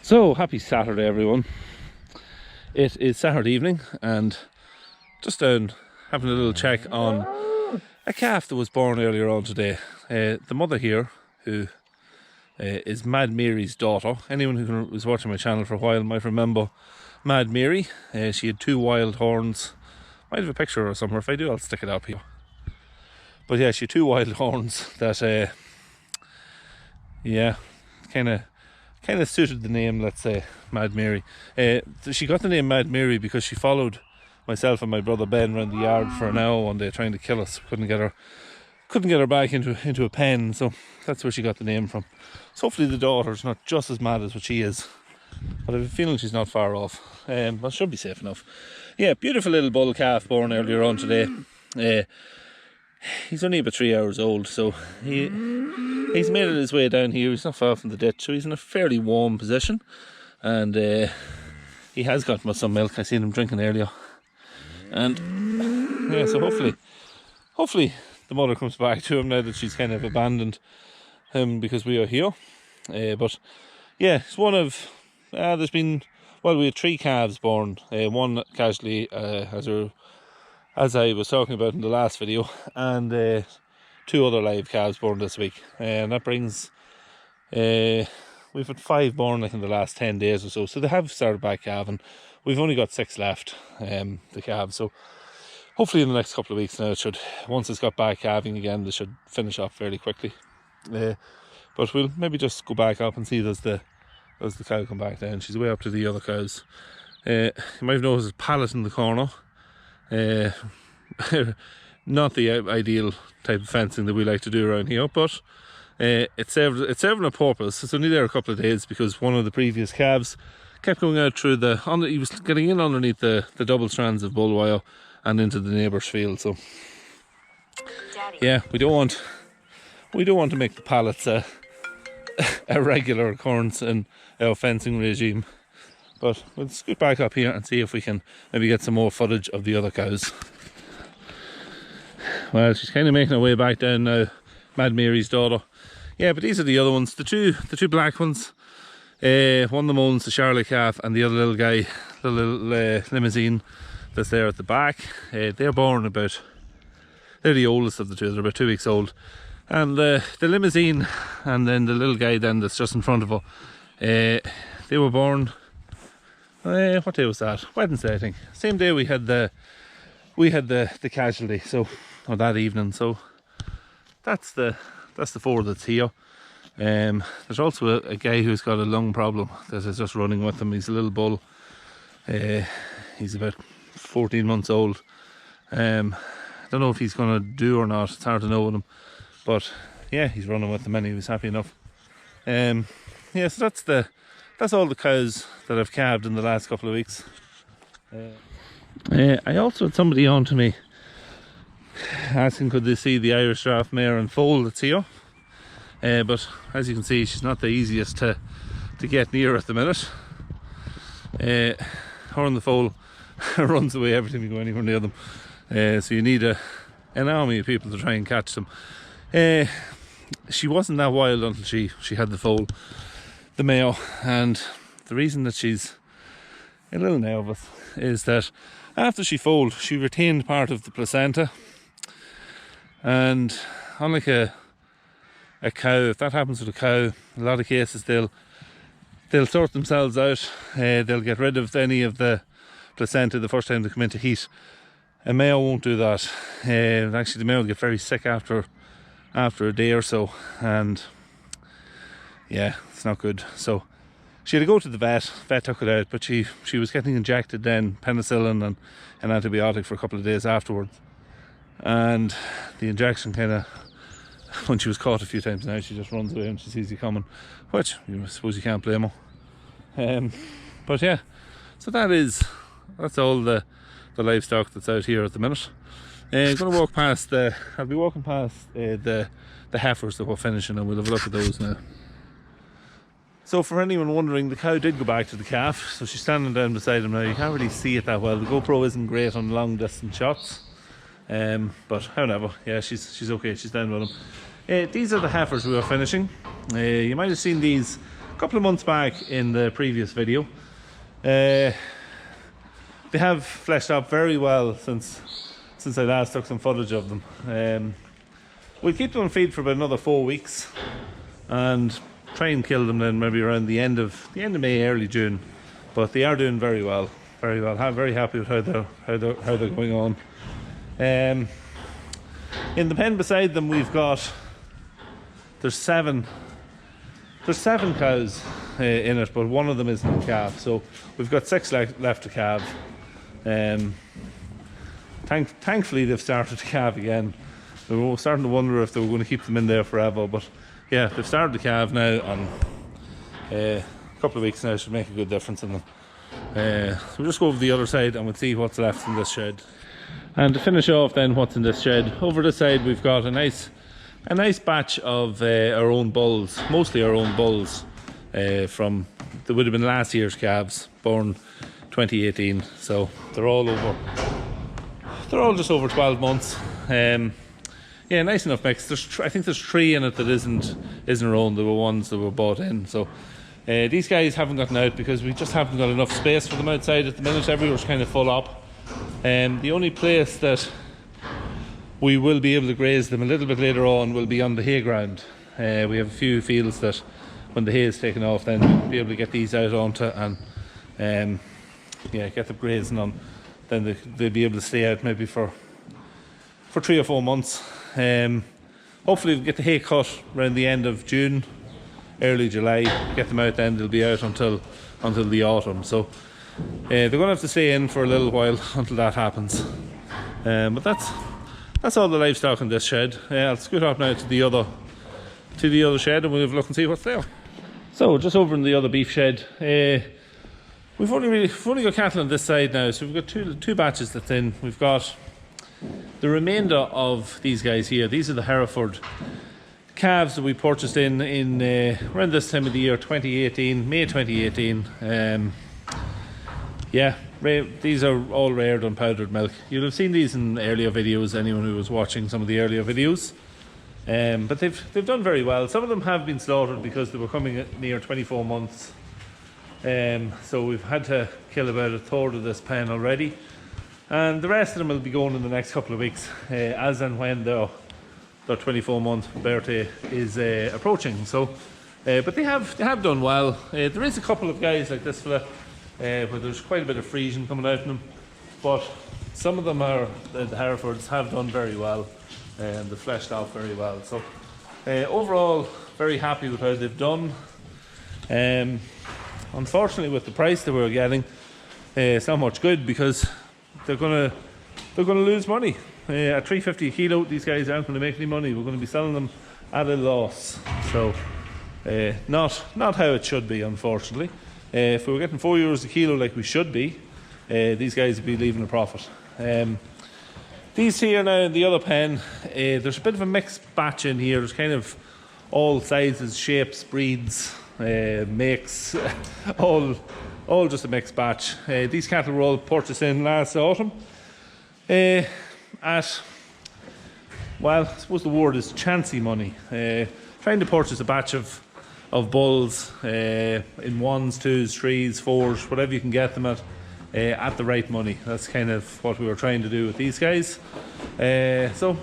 So, happy Saturday everyone. It is Saturday evening and just down having a little check on a calf that was born earlier on today. The mother here, who is Mad Mary's daughter. Anyone who was watching my channel for a while might remember Mad Mary. She had two wild horns. Might have a picture or somewhere. If I do, I'll stick it up here. But yeah, she had two wild horns that kind of suited the name, let's say, Mad Mary. She got the name Mad Mary because she followed myself and my brother Ben around the yard for an hour one day trying to kill us. Couldn't get her back into a pen, so that's where she got the name from. So hopefully the daughter's not just as mad as what she is, but I have a feeling she's not far off. But she'll be safe enough. Yeah, beautiful little bull calf born earlier on today. He's only about 3 hours old, so he's made it his way down here. He's not far from the ditch, so he's in a fairly warm position, and he has got some milk. I seen him drinking earlier, and yeah, so hopefully the mother comes back to him now that she's kind of abandoned him because we are here. But yeah, it's one of we had 3 calves born. One casually as I was talking about in the last video, and 2 other live calves born this week, and that brings we've had 5 born like in the last 10 days or so. So they have started back calving. We've only got 6 left, the calves. So hopefully in the next couple of weeks now, once it's got back calving again, they should finish off fairly quickly. But we'll maybe just go back up and see does the cow come back down. She's way up to the other cows. You might have noticed a pallet in the corner. Not the ideal type of fencing that we like to do around here, but it's serving a purpose. It's only there a couple of days because one of the previous calves kept going out through he was getting in underneath the double strands of bull wire and into the neighbour's field. So yeah, we don't want to make the pallets a regular occurrence in our fencing regime. But we'll scoot back up here and see if we can maybe get some more footage of the other cows. Well, she's kind of making her way back down now, Mad Mary's daughter. Yeah, but these are the other ones, the two black ones. One of them owns the Charlotte calf, and the other little guy, the little limousine that's there at the back. They're born they're the oldest of the two. They're about 2 weeks old. And the limousine and then the little guy then that's just in front of her, they were born. What day was that? Wednesday, I think. Same day we had the casualty, or that evening. So that's the 4 that's here. There's also a guy who's got a lung problem that is just running with him. He's a little bull. He's about 14 months old. I don't know if he's going to do or not. It's hard to know with him, but yeah, he's running with them and he was happy enough. Yeah, so that's all the cows that I've calved in the last couple of weeks. I also had somebody on to me asking could they see the Irish Draught mare and foal that's here. But as you can see, she's not the easiest to get near at the minute. Her and the foal runs away every time you go anywhere near them. So you need an army of people to try and catch them. She wasn't that wild until she had the foal, the mare, and the reason that she's a little nervous is that after she foaled, she retained part of the placenta, and unlike a cow, if that happens with a cow, in a lot of cases they'll sort themselves out. They'll get rid of any of the placenta the first time they come into heat. A male won't do that. Actually, the male will get very sick after a day or so, and yeah, it's not good. So she had to go to the vet. Vet took it out, but she was getting injected then penicillin and an antibiotic for a couple of days afterwards, and the injection kind of, when she was caught a few times now, she just runs away when she sees you coming, which I suppose you can't blame her. But yeah, so that's all the livestock that's out here at the minute. I'm going to walk past I'll be walking past the heifers that we're finishing, and we'll have a look at those now. So for anyone wondering, the cow did go back to the calf, so she's standing down beside him now. You can't really see it that well. The GoPro isn't great on long distance shots, but however, yeah, she's okay. She's down with him. These are the heifers we are finishing. You might have seen these couple of months back in the previous video. They have fleshed up very well since I last took some footage of them. We'll keep them on feed for about another 4 weeks and try and kill them then maybe around the end of May, early June. But they are doing very well, very well. I'm very happy with how they're going on. In the pen beside them, there's seven cows in it, but one of them isn't a calf, so we've got 6 left to calve. Thankfully they've started to calve again. We were starting to wonder if they were going to keep them in there forever, but yeah, they've started to calve now, and a couple of weeks now should make a good difference in them. So we'll just go over the other side and we'll see what's left in this shed. And to finish off then what's in this shed, over this side we've got a nice batch of our own bulls, mostly our own bulls, they would have been last year's calves, born 2018, so they're all just over 12 months. Yeah, nice enough mix. I think there's 3 in it that isn't our own. There were ones that were bought in. So these guys haven't gotten out because we just haven't got enough space for them outside at the minute. Everywhere's kind of full up. The only place that we will be able to graze them a little bit later on will be on the hay ground. We have a few fields that when the hay is taken off, then we'll be able to get these out onto and yeah, get them grazing on. Then they'll be able to stay out maybe for 3 or 4 months. Hopefully we'll get the hay cut around the end of June, early July. Get them out then, they'll be out until the autumn. So they're going to have to stay in for a little while until that happens. But that's all the livestock in this shed. I'll scoot off now to the other shed and we'll have a look and see what's there. So just over in the other beef shed, we've only got cattle on this side now, so we've got two batches that's in. We've got the remainder of these guys here. These are the Hereford calves that we purchased in around this time of the year, 2018, May 2018. Yeah, these are all reared on powdered milk. You'll have seen these in earlier videos, anyone who was watching some of the earlier videos. But they've done very well. Some of them have been slaughtered because they were coming at near 24 months. So we've had to kill about a third of this pen already. And the rest of them will be going in the next couple of weeks, as and when their 24-month birthday is approaching. So, but they have done well. There is a couple of guys like this fella, where there's quite a bit of Frisian coming out in them, but some of them the Herefords have done very well, and they've fleshed out very well. So, overall, very happy with how they've done. Unfortunately, with the price that we're getting, it's not much good because they're gonna lose money. At $3.50 a kilo, these guys aren't going to make any money. We're going to be selling them at a loss. So, not how it should be, unfortunately. If we were getting €4 a kilo like we should be, these guys would be leaving a profit. These here now in the other pen, there's a bit of a mixed batch in here. There's kind of all sizes, shapes, breeds, makes, all just a mixed batch. These cattle were all purchased in last autumn at, well, I suppose the word is chancy money. Trying to purchase a batch of bulls in 1s, 2s, 3s, 4s, whatever you can get them at the right money. That's kind of what we were trying to do with these guys. So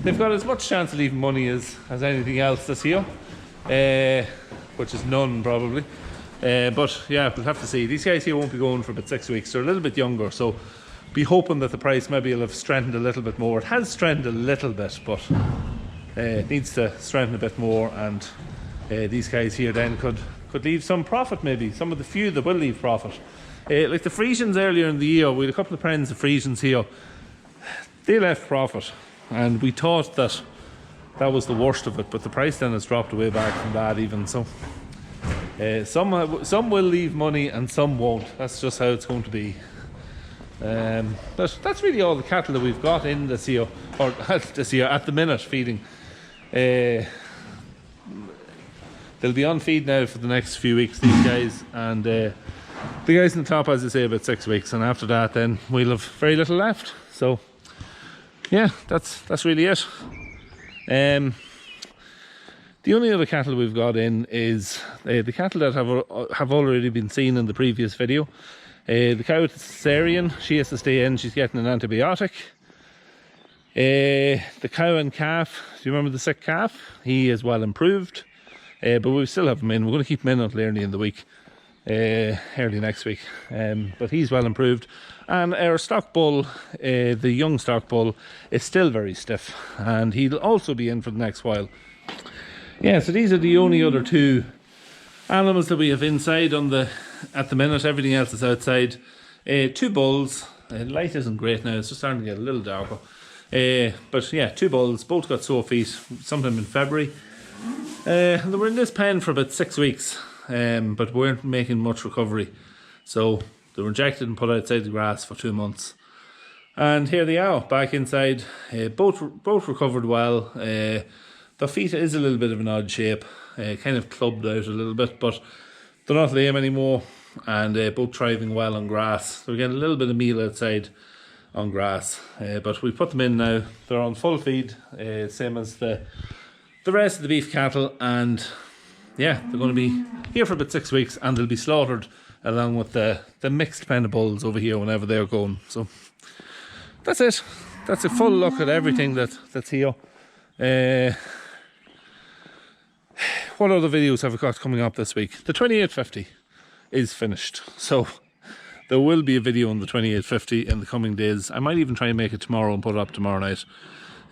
they've got as much chance of leaving money as anything else this year, which is none probably. But yeah, we'll have to see. These guys here won't be going for about 6 weeks. They're a little bit younger, so be hoping that the price maybe will have strengthened a little bit more. It has strengthened a little bit, but it needs to strengthen a bit more, and these guys here then could leave some profit maybe. Some of the few that will leave profit. Like the Frisians earlier in the year, we had a couple of friends of Frisians here. They left profit, and we thought that was the worst of it, but the price then has dropped away back from that even. So some will leave money and some won't. That's just how it's going to be. But that's really all the cattle that we've got in this year, or this year at the minute feeding. They'll be on feed now for the next few weeks, these guys, and the guys on the top, as I say, about 6 weeks, and after that then we'll have very little left. So yeah, that's really it. The only other cattle we've got in is the cattle that have already been seen in the previous video. The cow is cesarean, she has to stay in, she's getting an antibiotic. The cow and calf, do you remember the sick calf? He is well improved, but we still have him in. We're going to keep him in until early in the week, early next week. But he's well improved. And our stock bull, the young stock bull, is still very stiff, and he'll also be in for the next while. Yeah, so these are the only other two animals that we have inside at the minute. Everything else is outside. Two bulls. Light isn't great now, it's just starting to get a little darker. But yeah, two bulls, both got sore feet sometime in February. They were in this pen for about 6 weeks, but weren't making much recovery. So they were injected and put outside the grass for 2 months. And here they are, back inside. Both recovered well. The feet is a little bit of an odd shape, kind of clubbed out a little bit, but they're not lame anymore, and both thriving well on grass. So we're getting a little bit of meal outside on grass, but we put them in now. They're on full feed, same as the rest of the beef cattle, and yeah, they're going to be here for about 6 weeks, and they'll be slaughtered along with the mixed pen of bulls over here whenever they're going. So that's it. That's a full look at everything that's here. What other videos have we got coming up this week? The 2850 is finished, so there will be a video on the 2850 in the coming days. I might even try and make it tomorrow and put it up tomorrow night.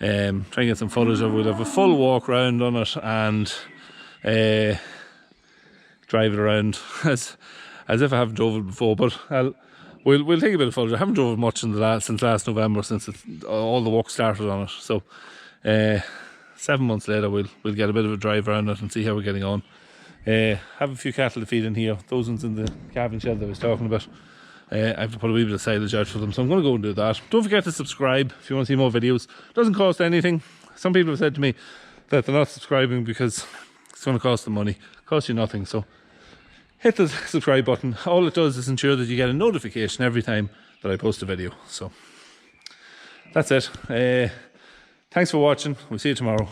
Try and get some footage of it. We'll have a full walk around on it and drive it around as if I haven't drove it before, but we'll take a bit of footage. I haven't drove it much since last November, since all the work started on it. So 7 months later, we'll get a bit of a drive around it and see how we're getting on. Have a few cattle to feed in here. Those ones in the calving shed that I was talking about. I have to put a wee bit of silage out for them, so I'm going to go and do that. Don't forget to subscribe if you want to see more videos. It doesn't cost anything. Some people have said to me that they're not subscribing because it's going to cost them money. It costs you nothing, so hit the subscribe button. All it does is ensure that you get a notification every time that I post a video. So that's it. Thanks for watching. We'll see you tomorrow.